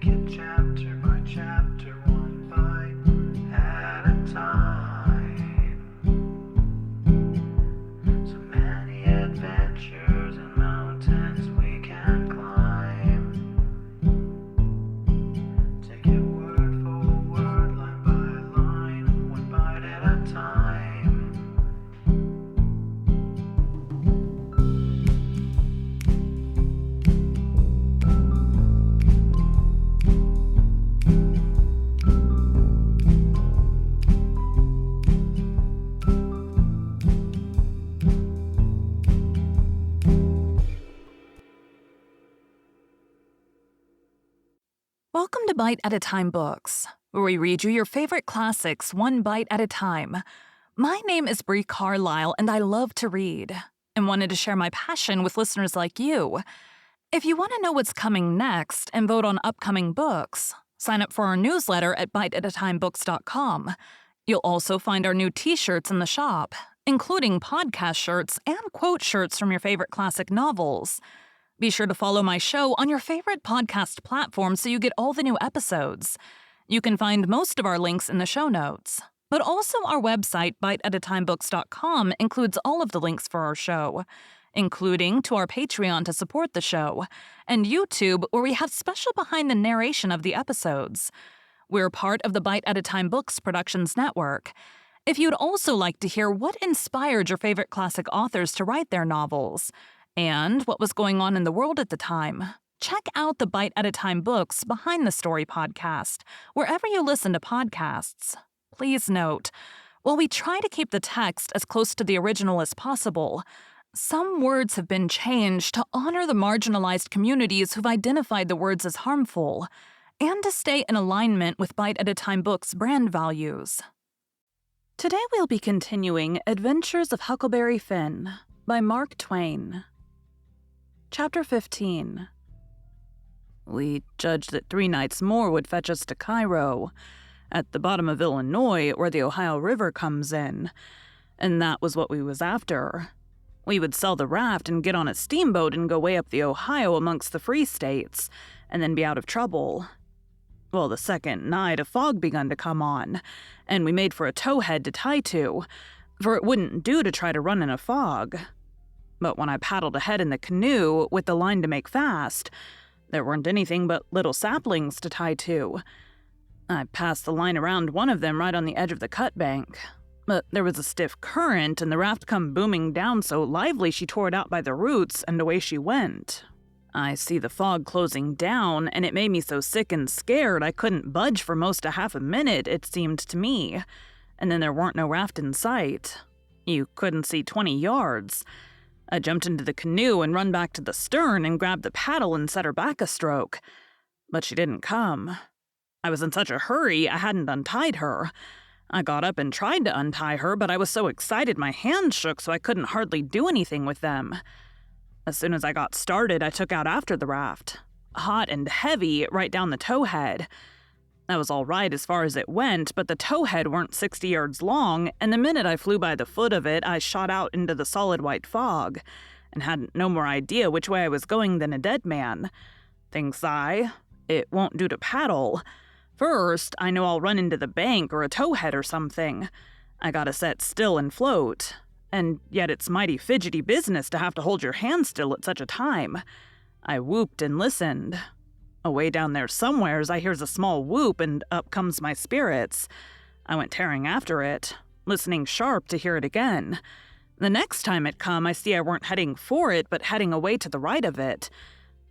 it chapter by chapter, one bite at a time. So many adventures and mountains we can climb. Take it word for word, line by line, one bite at a time. Welcome to Bite at a Time Books, where we read you your favorite classics one bite at a time. My name is Bree Carlile, and I love to read, and wanted to share my passion with listeners like you. If you want to know what's coming next and vote on upcoming books, sign up for our newsletter at biteatatimebooks.com. You'll also find our new t-shirts in the shop, including podcast shirts and quote shirts from your favorite classic novels. Be sure to follow my show on your favorite podcast platform so you get all the new episodes. You can find most of our links in the show notes. But also our website, biteatatimebooks.com, includes all of the links for our show, including to our Patreon to support the show, and YouTube, where we have special behind the narration of the episodes. We're part of the Bite at a Time Books Productions Network. If you'd also like to hear what inspired your favorite classic authors to write their novels, and what was going on in the world at the time, check out the Bite at a Time Books Behind the Story podcast, wherever you listen to podcasts. Please note, while we try to keep the text as close to the original as possible, some words have been changed to honor the marginalized communities who've identified the words as harmful, and to stay in alignment with Bite at a Time Books' brand values. Today we'll be continuing Adventures of Huckleberry Finn by Mark Twain. Chapter 15. We judged that 3 nights more would fetch us to Cairo, at the bottom of Illinois where the Ohio River comes in, and that was what we was after. We would sell the raft and get on a steamboat and go way up the Ohio amongst the free states, and then be out of trouble. Well, the second night a fog begun to come on, and we made for a towhead to tie to, for it wouldn't do to try to run in a fog. But when I paddled ahead in the canoe with the line to make fast, there weren't anything but little saplings to tie to. I passed the line around one of them right on the edge of the cut bank, but there was a stiff current and the raft come booming down so lively she tore it out by the roots and away she went. I see the fog closing down, and it made me so sick and scared I couldn't budge for most a half a minute, it seemed to me, and then there weren't no raft in sight. You couldn't see 20 yards. I jumped into the canoe and run back to the stern and grabbed the paddle and set her back a stroke. But she didn't come. I was in such a hurry I hadn't untied her. I got up and tried to untie her, but I was so excited my hands shook so I couldn't hardly do anything with them. As soon as I got started, I took out after the raft, hot and heavy, right down the towhead. That was all right as far as it went, but the towhead weren't 60 yards long, and the minute I flew by the foot of it, I shot out into the solid white fog, and hadn't no more idea which way I was going than a dead man. Thinks I, it won't do to paddle. First, I know I'll run into the bank or a towhead or something. I gotta set still and float. And yet it's mighty fidgety business to have to hold your hand still at such a time. I whooped and listened. Away down there somewheres I hears a small whoop and up comes my spirits. I went tearing after it, listening sharp to hear it again. The next time it come, I see I weren't heading for it, but heading away to the right of it.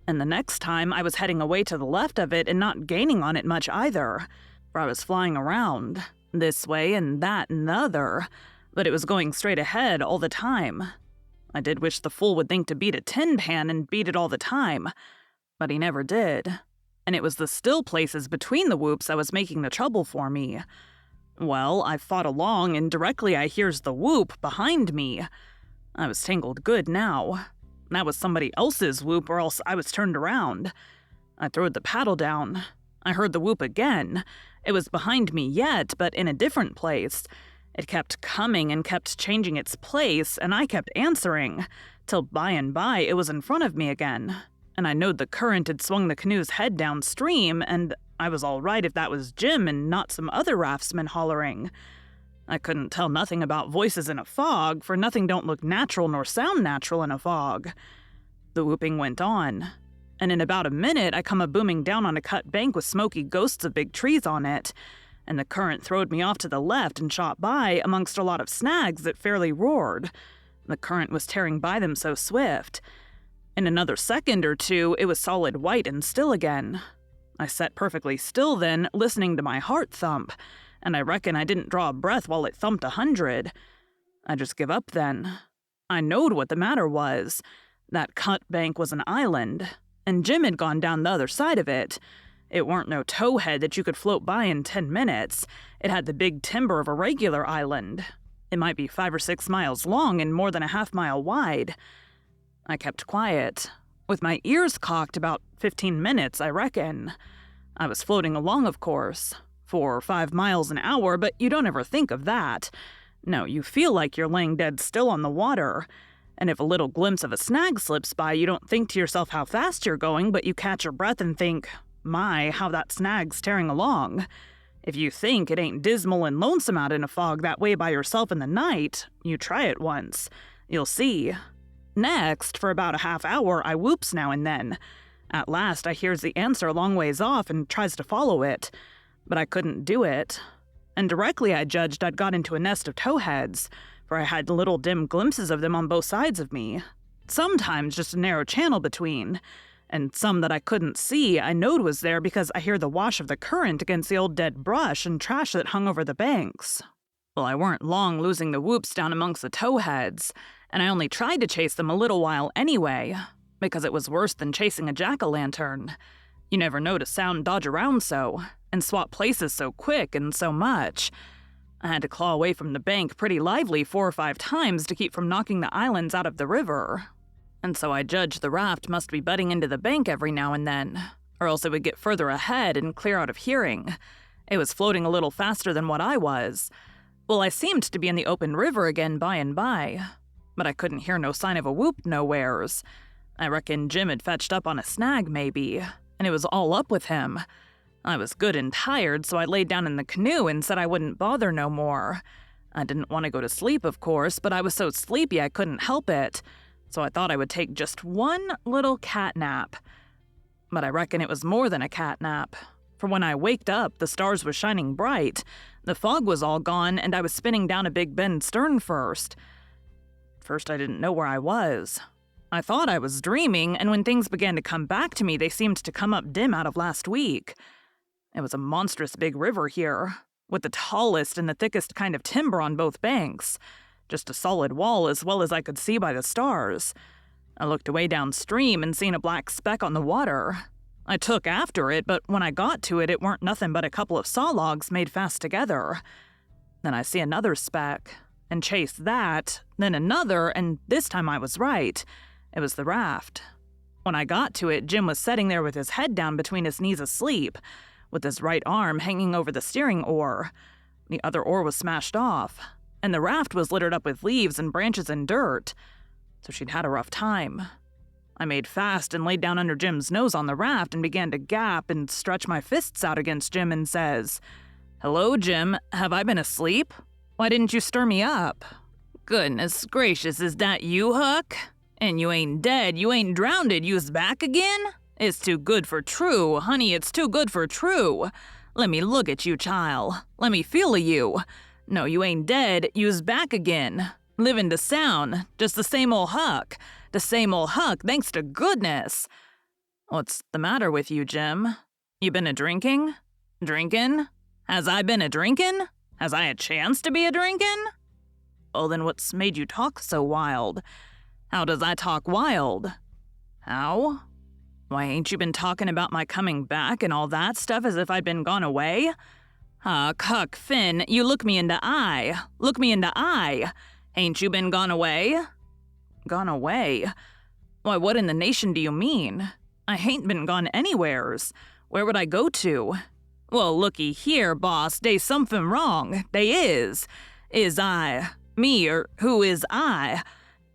And the next time I was heading away to the left of it and not gaining on it much either, for I was flying around, this way and that and the other, but it was going straight ahead all the time. I did wish the fool would think to beat a tin pan and beat it all the time, but he never did. And it was the still places between the whoops that was making the trouble for me. Well, I fought along, and directly I hears the whoop behind me. I was tangled good now. That was somebody else's whoop, or else I was turned around. I throwed the paddle down. I heard the whoop again. It was behind me yet, but in a different place. It kept coming and kept changing its place, and I kept answering, till by and by it was in front of me again. and I knowed the current had swung the canoe's head downstream, and I was all right if that was Jim and not some other raftsman hollering. I couldn't tell nothing about voices in a fog, for nothing don't look natural nor sound natural in a fog. The whooping went on, and in about a minute I come a-booming down on a cut bank with smoky ghosts of big trees on it, and the current throwed me off to the left and shot by amongst a lot of snags that fairly roared. The current was tearing by them so swift. In another second or two, it was solid white and still again. I sat perfectly still then, listening to my heart thump, and I reckon I didn't draw a breath while it thumped 100. I just give up then. I knowed what the matter was. That cut bank was an island, and Jim had gone down the other side of it. It weren't no towhead that you could float by in 10 minutes. It had the big timber of a regular island. It might be 5 or 6 miles long and more than a half-mile wide. I kept quiet, with my ears cocked about 15 minutes, I reckon. I was floating along, of course, 4 or 5 miles an hour, but you don't ever think of that. No, you feel like you're laying dead still on the water. And if a little glimpse of a snag slips by, you don't think to yourself how fast you're going, but you catch your breath and think, my, how that snag's tearing along. If you think it ain't dismal and lonesome out in a fog that way by yourself in the night, you try it once. You'll see. Next, for about a half hour, I whoops now and then. At last, I hears the answer a long ways off and tries to follow it. But I couldn't do it. And directly I judged I'd got into a nest of towheads, for I had little dim glimpses of them on both sides of me. Sometimes just a narrow channel between. And some that I couldn't see I knowed was there because I hear the wash of the current against the old dead brush and trash that hung over the banks. Well, I weren't long losing the whoops down amongst the towheads, and I only tried to chase them a little while anyway, because it was worse than chasing a jack-o'-lantern. You never know to sound dodge around so, and swap places so quick and so much. I had to claw away from the bank pretty lively 4 or 5 times to keep from knocking the islands out of the river. And so I judged the raft must be butting into the bank every now and then, or else it would get further ahead and clear out of hearing. It was floating a little faster than what I was. Well, I seemed to be in the open river again by and by, but I couldn't hear no sign of a whoop nowheres. I reckon Jim had fetched up on a snag maybe, and it was all up with him. I was good and tired, so I laid down in the canoe and said I wouldn't bother no more. I didn't want to go to sleep, of course, but I was so sleepy I couldn't help it. So I thought I would take just one little cat nap. But I reckon it was more than a cat nap, for when I waked up, the stars was shining bright, the fog was all gone, and I was spinning down a big bend stern first. First, I didn't know where I was. I thought I was dreaming, and when things began to come back to me, they seemed to come up dim out of last week. It was a monstrous big river here, with the tallest and the thickest kind of timber on both banks. Just a solid wall as well as I could see by the stars. I looked away downstream and seen a black speck on the water. I took after it, but when I got to it, it weren't nothing but a couple of saw logs made fast together. Then I see another speck, and chased that, then another, and this time I was right. It was the raft. When I got to it, Jim was sitting there with his head down between his knees asleep, with his right arm hanging over the steering oar. The other oar was smashed off, and the raft was littered up with leaves and branches and dirt, so she'd had a rough time. I made fast and laid down under Jim's nose on the raft and began to gap and stretch my fists out against Jim and says, "Hello, Jim, have I been asleep? Why didn't you stir me up?" "Goodness gracious, is that you, Huck? And you ain't dead, you ain't drownded, you's back again? It's too good for true, honey, it's too good for true. Let me look at you, child. Let me feel of you. No, you ain't dead, you's back again. Living to sound, just the same ol' Huck. The same ol' Huck, thanks to goodness." "What's the matter with you, Jim? You been a-drinking? Drinkin'? Has I been a-drinkin'? Has I a chance to be a-drinkin'?" "Oh, then what's made you talk so wild? How does I talk wild?" "How? Why, ain't you been talking about my coming back and all that stuff as if I'd been gone away? Huck, Finn, you look me in the eye. Look me in the eye. Ain't you been gone away?" "Gone away? Why, what in the nation do you mean? I hain't been gone anywheres. Where would I go to?" "Well, looky here, boss, dey's somethin' wrong. Dey is. Is I, me, or who is I?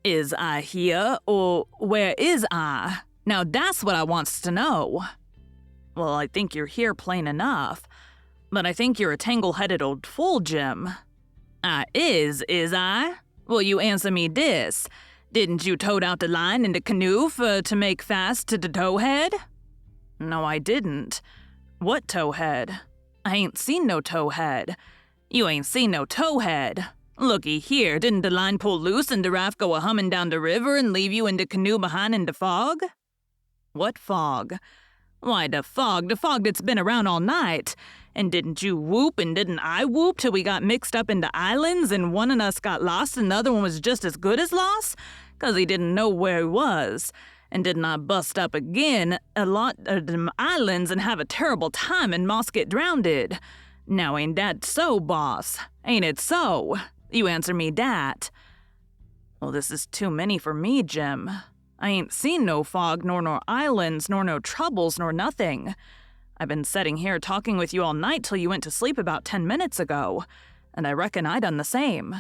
Is I here, or where is I? Now that's what I wants to know. Well, I think you're here plain enough, but I think you're a tangle-headed old fool, Jim. I is I? Well, you answer me this. Didn't you tote out the line in the canoe for to make fast to the towhead? No, I didn't. What towhead? I ain't seen no towhead. You ain't seen no towhead. Looky here, didn't the line pull loose and the raft go a-hummin' down the river and leave you in the canoe behind in the fog? What fog? Why, the fog that's been around all night. And didn't you whoop and didn't I whoop till we got mixed up in the islands and one of us got lost and the other one was just as good as lost? 'Cause he didn't know where he was. And didn't I bust up again a lot of them islands and have a terrible time and most get drownded? Now ain't that so, boss? Ain't it so? You answer me dat. Well, this is too many for me, Jim. I ain't seen no fog, nor islands, nor no troubles, nor nothing. I've been sitting here talking with you all night till you went to sleep about 10 minutes ago, and I reckon I done the same.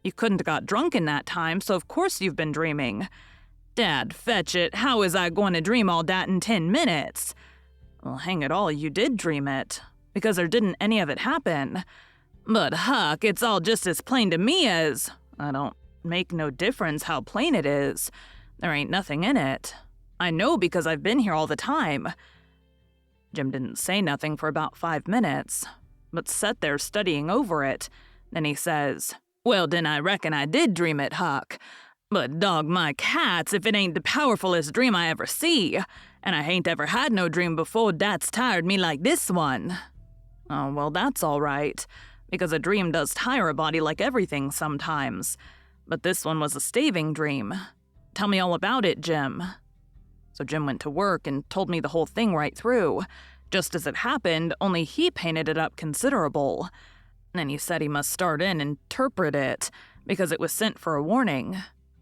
You couldn't have got drunk in that time, so of course you've been dreaming. Dad, fetch it, how is I going to dream all dat in 10 minutes? Well, hang it all, you did dream it, because there didn't any of it happen. But Huck, it's all just as plain to me as... I don't make no difference how plain it is. There ain't nothing in it. I know because I've been here all the time. Jim didn't say nothing for about 5 minutes, but sat there studying over it. Then he says, Well, then I reckon I did dream it, Huck. But dog my cats if it ain't the powerfulest dream I ever see. And I hain't ever had no dream before that's tired me like this one. Oh, well, that's all right, because a dream does tire a body like everything sometimes. But this one was a staving dream. Tell me all about it, Jim. So Jim went to work and told me the whole thing right through, just as it happened, only he painted it up considerable. Then he said he must start in and interpret it, because it was sent for a warning.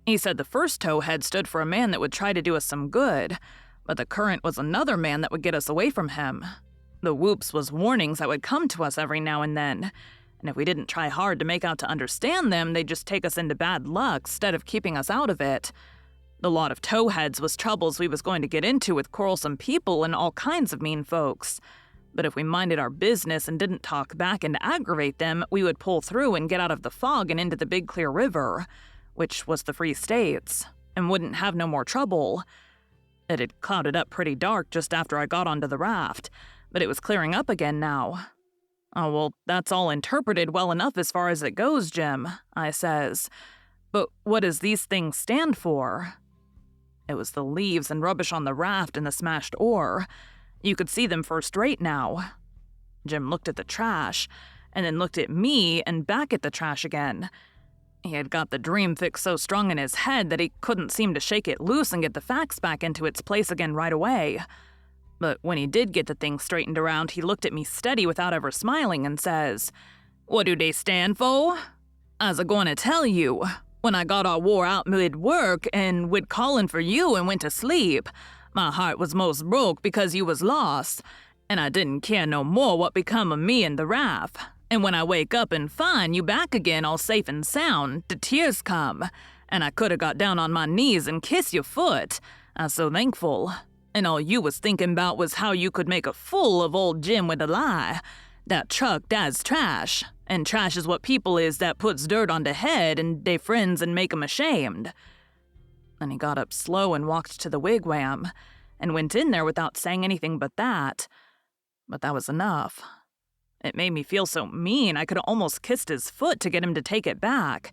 He said the first towhead stood for a man that would try to do us some good, but the current was another man that would get us away from him. The whoops was warnings that would come to us every now and then, and if we didn't try hard to make out to understand them, they'd just take us into bad luck instead of keeping us out of it. The lot of towheads was troubles we was going to get into with quarrelsome people and all kinds of mean folks. But if we minded our business and didn't talk back and aggravate them, we would pull through and get out of the fog and into the big clear river, which was the Free States, and wouldn't have no more trouble. It had clouded up pretty dark just after I got onto the raft, but it was clearing up again now. Oh, well, that's all interpreted well enough as far as it goes, Jim, I says. But what does these things stand for? It was the leaves and rubbish on the raft and the smashed oar. You could see them first rate now. Jim looked at the trash, and then looked at me and back at the trash again. He had got the dream fixed so strong in his head that he couldn't seem to shake it loose and get the facts back into its place again right away. But when he did get the thing straightened around, he looked at me steady without ever smiling and says, What do they stand for? I's a-goin' to tell you. When I got all wore out mid-work and wid callin' for you and went to sleep, my heart was most broke because you was lost, and I didn't care no more what become of me and the raft. And when I wake up and find you back again all safe and sound, the tears come, and I coulda got down on my knees and kissed your foot. I's so thankful. And all you was thinking about was how you could make a fool of old Jim with a lie. That truck, that's trash. And trash is what people is that puts dirt on the head and they friends and make 'em ashamed. Then he got up slow and walked to the wigwam, and went in there without saying anything but that. But that was enough. It made me feel so mean I could almost kissed his foot to get him to take it back.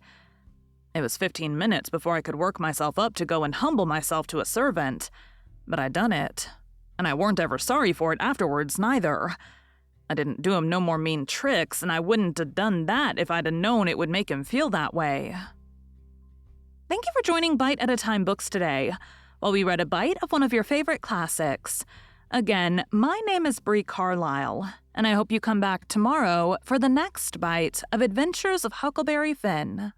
It was 15 minutes before I could work myself up to go and humble myself to a servant. But I done it, and I weren't ever sorry for it afterwards neither. I didn't do him no more mean tricks, and I wouldn't have done that if I'd have known it would make him feel that way. Thank you for joining Bite at a Time Books today, while we read a bite of one of your favorite classics. Again, my name is Bree Carlile, and I hope you come back tomorrow for the next bite of Adventures of Huckleberry Finn.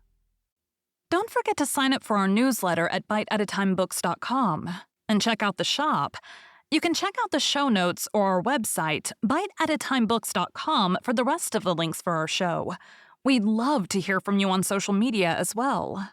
Don't forget to sign up for our newsletter at biteatatimebooks.com and check out the shop. You can check out the show notes or our website, biteatatimebooks.com, for the rest of the links for our show. We'd love to hear from you on social media as well.